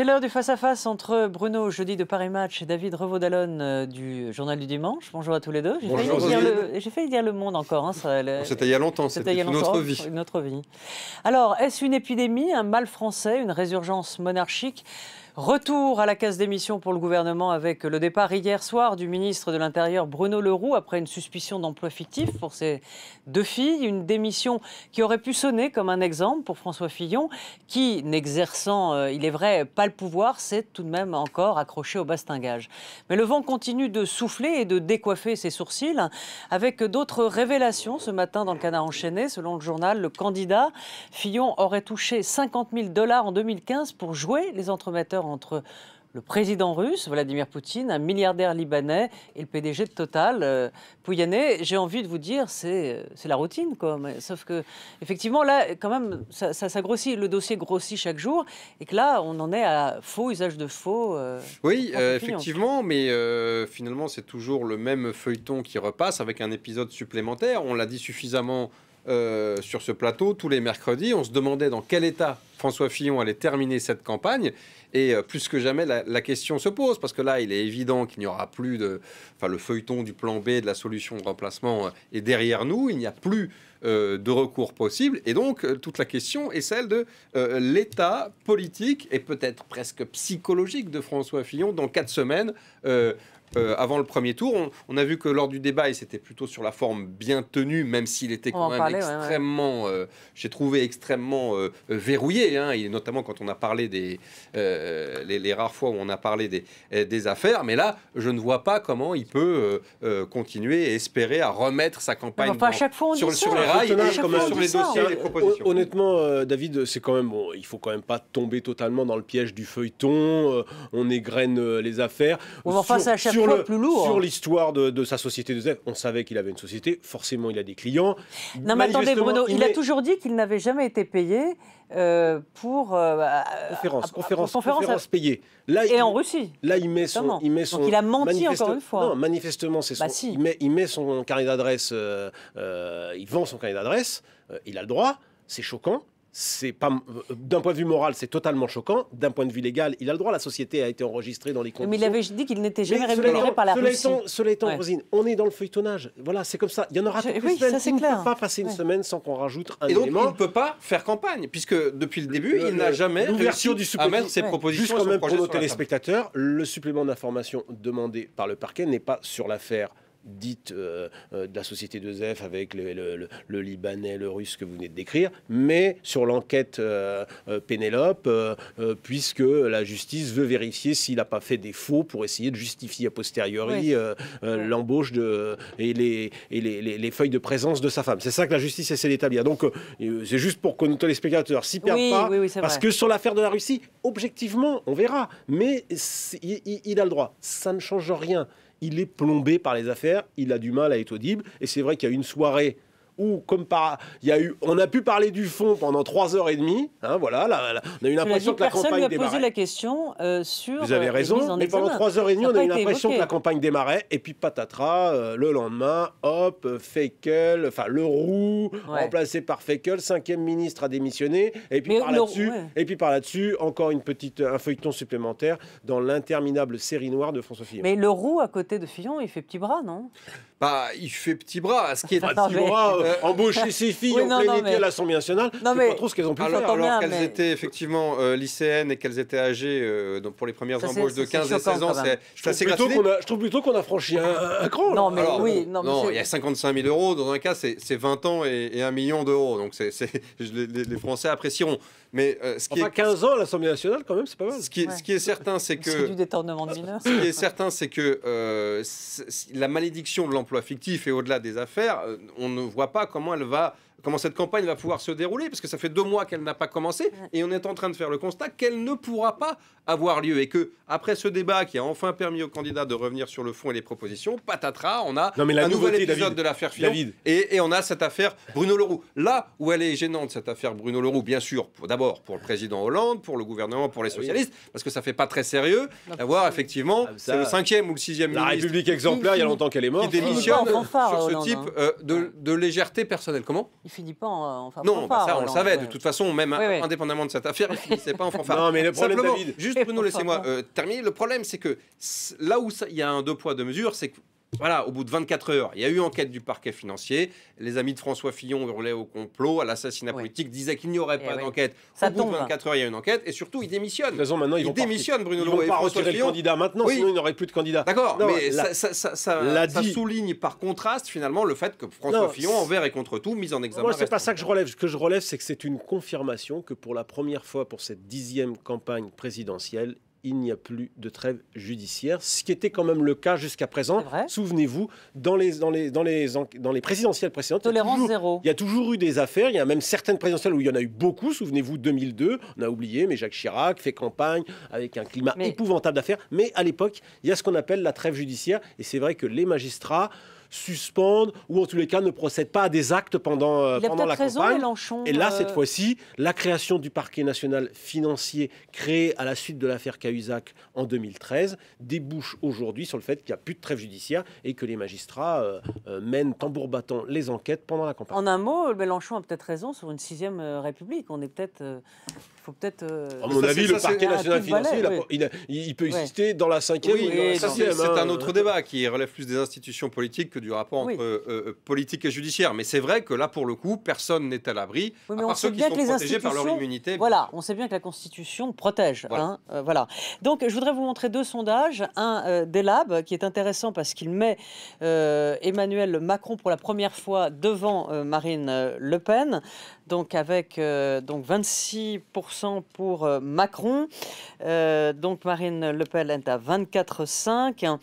C'est l'heure du face-à-face entre Bruno Jeudi de Paris Match et David Revaud-Dallon du Journal du Dimanche. Bonjour à tous les deux. J'ai failli dire le Monde encore. Hein, c'était il y a longtemps, c'était une autre vie. Une autre vie. Alors, est-ce une épidémie, un mal français, une résurgence monarchique ? Retour à la case d'émission pour le gouvernement avec le départ hier soir du ministre de l'Intérieur Bruno Le Roux après une suspicion d'emploi fictif pour ses deux filles. Une démission qui aurait pu sonner comme un exemple pour François Fillon qui, n'exerçant, il est vrai, pas le pouvoir, s'est tout de même encore accroché au bastingage. Mais le vent continue de souffler et de décoiffer ses sourcils avec d'autres révélations ce matin dans le Canard enchaîné. Selon le journal, le candidat Fillon aurait touché 50 000 $ en 2015 pour jouer les entremetteurs entre le président russe, Vladimir Poutine, un milliardaire libanais et le PDG de Total, Pouyanné. J'ai envie de vous dire, c'est la routine, quoi. Sauf que, effectivement, là, quand même, ça grossit. Le dossier grossit chaque jour. Et que là, on en est à faux usage de faux. Oui, effectivement, mais finalement, c'est toujours le même feuilleton qui repasse avec un épisode supplémentaire. On l'a dit suffisamment sur ce plateau, tous les mercredis. On se demandait dans quel état François Fillon allait terminer cette campagne. Et plus que jamais, la question se pose, parce que là, il est évident qu'il n'y aura plus de... Enfin, le feuilleton du plan B, de la solution de remplacement est derrière nous. Il n'y a plus de recours possible. Et donc, toute la question est celle de l'état politique et peut-être presque psychologique de François Fillon dans 4 semaines avant le premier tour. On a vu que lors du débat, il s'était plutôt sur la forme bien tenue, même s'il était quand même extrêmement, j'ai trouvé extrêmement verrouillé, hein, et notamment quand on a parlé les rares fois où on a parlé des affaires. Mais là, je ne vois pas comment il peut continuer et espérer à remettre sa campagne à chaque fois sur les rails, sur les dossiers et les propositions. Honnêtement, David, c'est quand même bon, il faut quand même pas tomber totalement dans le piège du feuilleton. On égrène les affaires. Sur l'histoire de sa société de ZEF, on savait qu'il avait une société, forcément il a des clients. Non mais attendez Bruno, il a toujours dit qu'il n'avait jamais été payé pour... conférence payée. Là, en Russie. Là il met son... Donc il a menti encore une fois. Non, manifestement, c'est il met son carnet d'adresse, il vend son carnet d'adresse, il a le droit, c'est choquant. C'est pas d'un point de vue moral, c'est totalement choquant. D'un point de vue légal, il a le droit. La société a été enregistrée dans les conditions. Mais il avait dit qu'il n'était jamais rémunéré par la Russie. Cela étant, Rosine, on est dans le feuilletonnage. Voilà, c'est comme ça. Il y en aura toutes les semaines. Il ne peut pas passer une semaine sans qu'on rajoute un élément. Et donc, il ne peut pas faire campagne, puisque depuis le début, il n'a jamais réussi à mettre ses propositions sur le projet. Juste quand même pour nos téléspectateurs, le supplément d'information demandé par le parquet n'est pas sur l'affaire dite de la société de ZEF avec le Libanais, le Russe que vous venez de décrire, mais sur l'enquête Pénélope, puisque la justice veut vérifier s'il n'a pas fait des faux pour essayer de justifier a posteriori l'embauche et les feuilles de présence de sa femme. C'est ça que la justice essaie d'établir. Donc, c'est juste pour que nos téléspectateurs s'y perdent pas, parce que sur l'affaire de la Russie, objectivement, on verra, mais il a le droit. Ça ne change rien. Il est plombé par les affaires, il a du mal à être audible. Et c'est vrai qu'il y a eu une soirée où, on a pu parler du fond pendant 3h30. Hein, voilà, on a eu l'impression que la campagne démarrait. Personne lui a posé la question sur. Vous avez raison, mais pendant 3h30, on a eu l'impression que la campagne démarrait. Et puis patatras, le lendemain, hop, Fekl, enfin Le Roux, remplacé par Fekl, 5e ministre a démissionné. Et puis par là-dessus, encore un feuilleton supplémentaire dans l'interminable série noire de François Fillon. Mais Le Roux, à côté de Fillon, il fait petit bras, non ? Bah, il fait petit bras. Ce qui est embaucher ses filles en plein été à l'Assemblée nationale, c'est pas trop ce qu'elles ont pu faire. Alors qu'elles étaient effectivement lycéennes et qu'elles étaient âgées donc pour les premières embauches de 15 et 16 ans, c'est assez gratuit. Je trouve plutôt qu'on a franchi un cran. Non, mais il y a 55 000 € dans un cas, c'est 20 ans et 1 million d'euros. Donc les Français apprécieront. Mais 15 ans à l'Assemblée nationale, quand même, c'est pas mal. Ce qui est certain, c'est que c'est du détournement de mineurs. Ce qui est certain, c'est que la malédiction de l'emploi fictif et au-delà des affaires, on ne voit pas comment cette campagne va pouvoir se dérouler, parce que ça fait 2 mois qu'elle n'a pas commencé, et on est en train de faire le constat qu'elle ne pourra pas avoir lieu, et que après ce débat qui a enfin permis aux candidats de revenir sur le fond et les propositions, patatras, on a un nouvel épisode de l'affaire Fillon, et on a cette affaire Bruno Le Roux. Là où elle est gênante, cette affaire Bruno Le Roux, bien sûr, d'abord pour le président Hollande, pour le gouvernement, pour les socialistes, parce que ça fait pas très sérieux d'avoir effectivement, c'est le 5e ou le 6e ministre. La République exemplaire, il y a longtemps qu'elle est morte. Qui démissionne sur ce type de légèreté personnelle. Comment ? Il finit pas en fanfare. Non, ça on le savait. Ouais. De toute façon, même indépendamment de cette affaire, il finissait pas en fanfare. Non, mais le problème, Simplement, David... juste Bruno, laissez-moi terminer. Le problème, c'est que là où il y a un 2 poids 2 mesures, c'est que voilà, au bout de 24 heures, il y a eu enquête du parquet financier. Les amis de François Fillon hurlaient au complot, à l'assassinat politique, disaient qu'il n'y aurait pas d'enquête. Au bout de 24 heures, il y a une enquête et surtout, il démissionne. De toute façon, maintenant, il démissionne, Bruno Leroux. Ils vont pas retirer le candidat maintenant, sinon il n'aurait plus de candidat. D'accord, mais ça souligne par contraste finalement le fait que François Fillon, envers et contre tout, mise en examen. Moi, c'est pas ça que je relève. Ce que je relève, c'est que c'est une confirmation que pour la première fois pour cette 10e campagne présidentielle, il n'y a plus de trêve judiciaire, ce qui était quand même le cas jusqu'à présent. Souvenez-vous, dans les présidentielles précédentes, il y a toujours eu des affaires. Il y a même certaines présidentielles où il y en a eu beaucoup. Souvenez-vous, 2002, on a oublié, mais Jacques Chirac fait campagne avec un climat épouvantable d'affaires. Mais à l'époque, il y a ce qu'on appelle la trêve judiciaire. Et c'est vrai que les magistrats suspendent ou en tous les cas ne procèdent pas à des actes pendant la campagne. Mélenchon, et là, cette fois-ci, la création du parquet national financier créé à la suite de l'affaire Cahuzac en 2013 débouche aujourd'hui sur le fait qu'il n'y a plus de trêve judiciaire et que les magistrats mènent tambour battant les enquêtes pendant la campagne. En un mot, Mélenchon a peut-être raison sur une 6e République. On est peut-être... faut peut-être... À mon avis, le parquet national financier, il peut exister dans la 5e ou dans la 6e. C'est un autre débat qui relève plus des institutions politiques que du rapport entre politique et judiciaire. Mais c'est vrai que là, pour le coup, personne n'est à l'abri, à part ceux qui sont protégés par leur immunité. Voilà, on sait bien que la Constitution protège. Voilà. Donc, je voudrais vous montrer 2 sondages. Un d'Elab, qui est intéressant parce qu'il met Emmanuel Macron pour la première fois devant Marine Le Pen, donc avec 26% pour Macron. Donc, Marine Le Pen est à 24,5%.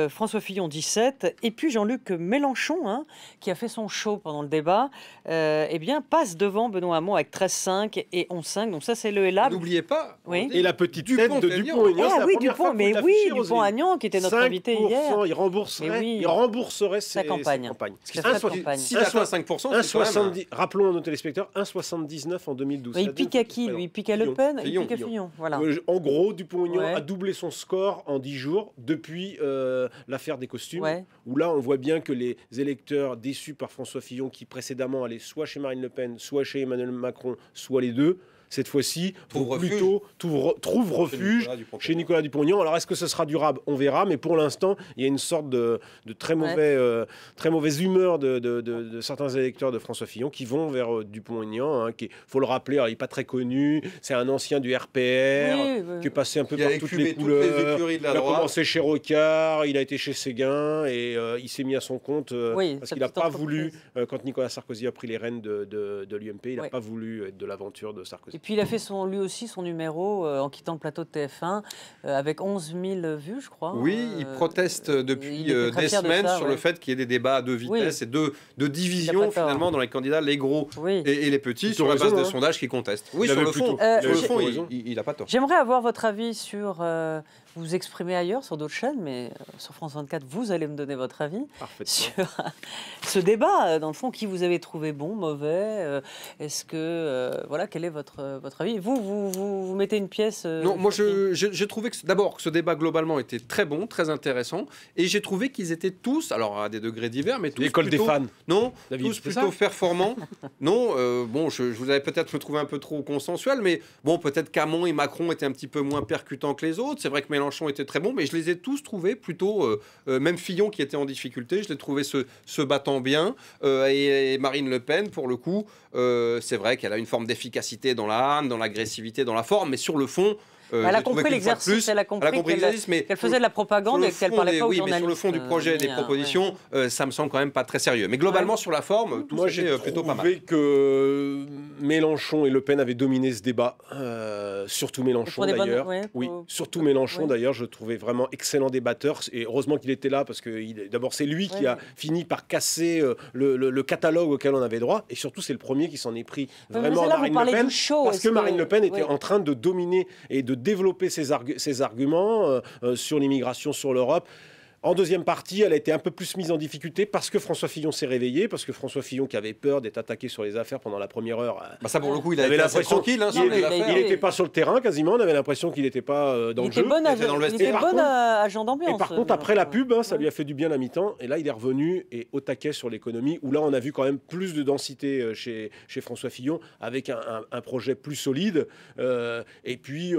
François Fillon 17, et puis Jean-Luc Mélenchon, qui a fait son show pendant le débat, passe devant Benoît Hamon avec 13,5 et 11,5. Donc ça, c'est le Elab. N'oubliez pas. Et la petite tête de Dupont-Aignan. Dupont-Aignan, qui était notre invité hier. Il rembourserait sa campagne. S'il atteint 5%, rappelons à nos téléspectateurs, 1,79 en 2012. Il pique à qui, lui? Il pique à Le Pen? Il pique à Fillon. Voilà. En gros, Dupont-Aignan a doublé son score en 10 jours depuis l'affaire des costumes, où là on voit bien que les électeurs déçus par François Fillon, qui précédemment allaient soit chez Marine Le Pen, soit chez Emmanuel Macron, soit les deux, cette fois-ci, trouvent refuge chez Nicolas Dupont-Aignan. Alors, est-ce que ce sera durable? On verra, mais pour l'instant, il y a une sorte de très mauvaise humeur de certains électeurs de François Fillon qui vont vers Dupont-Aignan, qui, faut le rappeler, il n'est pas très connu, c'est un ancien du RPR, qui est passé un peu par toutes les couleurs. Il a commencé chez Rocard, il a été chez Séguin, et il s'est mis à son compte, parce qu'il n'a pas voulu, quand Nicolas Sarkozy a pris les rênes de l'UMP, il n'a pas voulu être de l'aventure de Sarkozy. Et puis il a fait lui aussi son numéro en quittant le plateau de TF1 avec 11 000 vues, je crois. Oui, il proteste depuis des semaines sur le fait qu'il y ait des débats à 2 vitesses et de division finalement dans les candidats, les gros et les petits, sur la base de sondages qui contestent. Oui, sur le fond, il n'a pas tort. J'aimerais avoir votre avis sur... vous vous exprimez ailleurs, sur d'autres chaînes, mais sur France 24, vous allez me donner votre avis sur ce débat. Dans le fond, qui vous avez trouvé bon, mauvais? Est-ce que... quel est votre avis? Vous mettez une pièce... Non, moi, j'ai trouvé que d'abord, que ce débat, globalement, était très bon, très intéressant. Et j'ai trouvé qu'ils étaient tous, alors à des degrés divers, mais tous l'école des fans. Non, David, tous plutôt performants. Non, je vous avais peut-être me trouvé un peu trop consensuel, mais bon, peut-être qu'Hamon et Macron étaient un petit peu moins percutants que les autres. C'est vrai que Mélenchon était très bon, mais je les ai tous trouvés plutôt... même Fillon, qui était en difficulté, je l'ai trouvé se battant bien. Et Marine Le Pen, pour le coup, c'est vrai qu'elle a une forme d'efficacité dans la haine, dans l'agressivité, dans la forme, mais sur le fond... elle a compris l'exercice, elle a compris qu'elle faisait de la propagande et qu'elle parlait pas aux journalistes. Mais sur le fond du projet et des propositions, ça me semble quand même pas très sérieux. Mais globalement, sur la forme, tout c'était plutôt pas mal. Moi, j'ai trouvé que Mélenchon et Le Pen avaient dominé ce débat, surtout Mélenchon d'ailleurs. Surtout Mélenchon d'ailleurs, je trouvais vraiment excellent débatteur. Et heureusement qu'il était là, parce que d'abord, c'est lui qui a fini par casser le catalogue auquel on avait droit. Et surtout, c'est le premier qui s'en est pris vraiment à Marine Le Pen. Parce que Marine Le Pen était en train de dominer et de développer ses arguments sur l'immigration, sur l'Europe. En deuxième partie, elle a été un peu plus mise en difficulté parce que François Fillon s'est réveillé, parce que François Fillon, qui avait peur d'être attaqué sur les affaires pendant la première heure, ça pour le coup, il avait avait l'impression l'impression tranquille. il n'était pas sur le terrain quasiment, on avait l'impression qu'il n'était pas dans le jeu. Il était bon agent d'ambiance. Et par contre, après la pub, ça lui a fait du bien la mi-temps, et là il est revenu et au taquet sur l'économie, où là on a vu quand même plus de densité chez François Fillon, avec un projet plus solide, et puis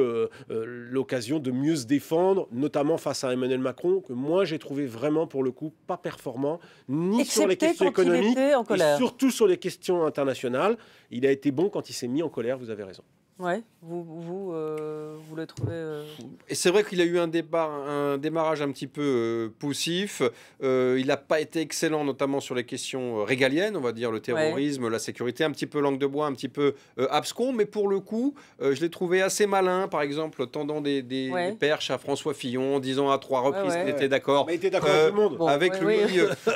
l'occasion de mieux se défendre, notamment face à Emmanuel Macron, que moi j'ai trouvé vraiment pour le coup pas performant, ni sur les questions économiques, et surtout sur les questions internationales. Il a été bon quand il s'est mis en colère, vous avez raison. Ouais, vous le trouvez... Et c'est vrai qu'il a eu un démarrage un petit peu poussif. Il n'a pas été excellent, notamment sur les questions régaliennes, on va dire, le terrorisme, la sécurité, un petit peu langue de bois, un petit peu abscon. Mais pour le coup, je l'ai trouvé assez malin, par exemple, tendant des perches à François Fillon, disant à 3 reprises qu'il était d'accord. Mais il était d'accord avec tout le monde. Avec lui.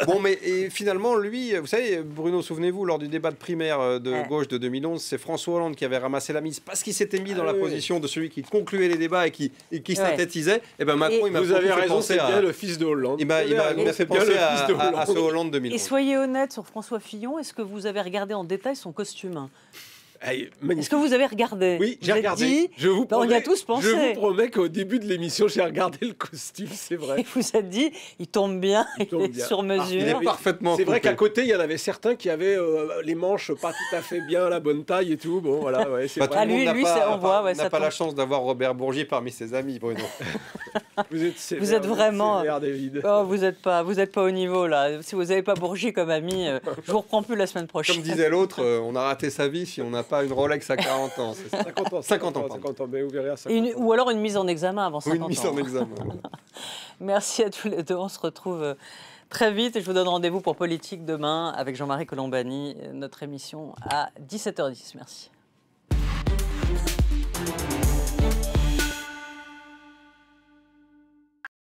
Bon, mais finalement, lui, vous savez, Bruno, souvenez-vous, lors du débat de primaire de gauche de 2011, c'est François Hollande qui avait ramassé la mise parce qu'il s'était mis dans la position de celui qui concluait les débats et qui synthétisait. Et ben Macron, il m'a fait penser à le fils de Hollande. Il m'a fait penser à ce Hollande 2011. Et soyez honnête sur François Fillon, est-ce que vous avez regardé en détail son costume ? Est-ce que vous avez regardé? Oui, j'ai regardé. Je vous promets, on y a tous pensé. Je vous promets qu'au début de l'émission, j'ai regardé le costume, c'est vrai. Et vous êtes dit, il tombe bien, il est sur mesure. Il est parfaitement C'est vrai qu'à côté, il y en avait certains qui avaient les manches pas tout à fait bien, la bonne taille et tout. Bon, voilà, c'est vrai. Lui, on voit. On n'a pas la chance d'avoir Robert Bourgi parmi ses amis, Bruno. Vous êtes vraiment... sévère, David. Oh, vous n'êtes pas au niveau, là. Si vous n'avez pas Bourgi comme ami, je vous reprends plus la semaine prochaine. Comme disait l'autre, on a raté sa vie si on n'a pas une Rolex à 40 ans. 50 ans. Mais vous verrez à 50 ans. Ou alors une mise en examen avant 50 ans. Une mise en examen. Merci à tous les deux. On se retrouve très vite. Et je vous donne rendez-vous pour Politique demain avec Jean-Marie Colombani, notre émission à 17h10. Merci.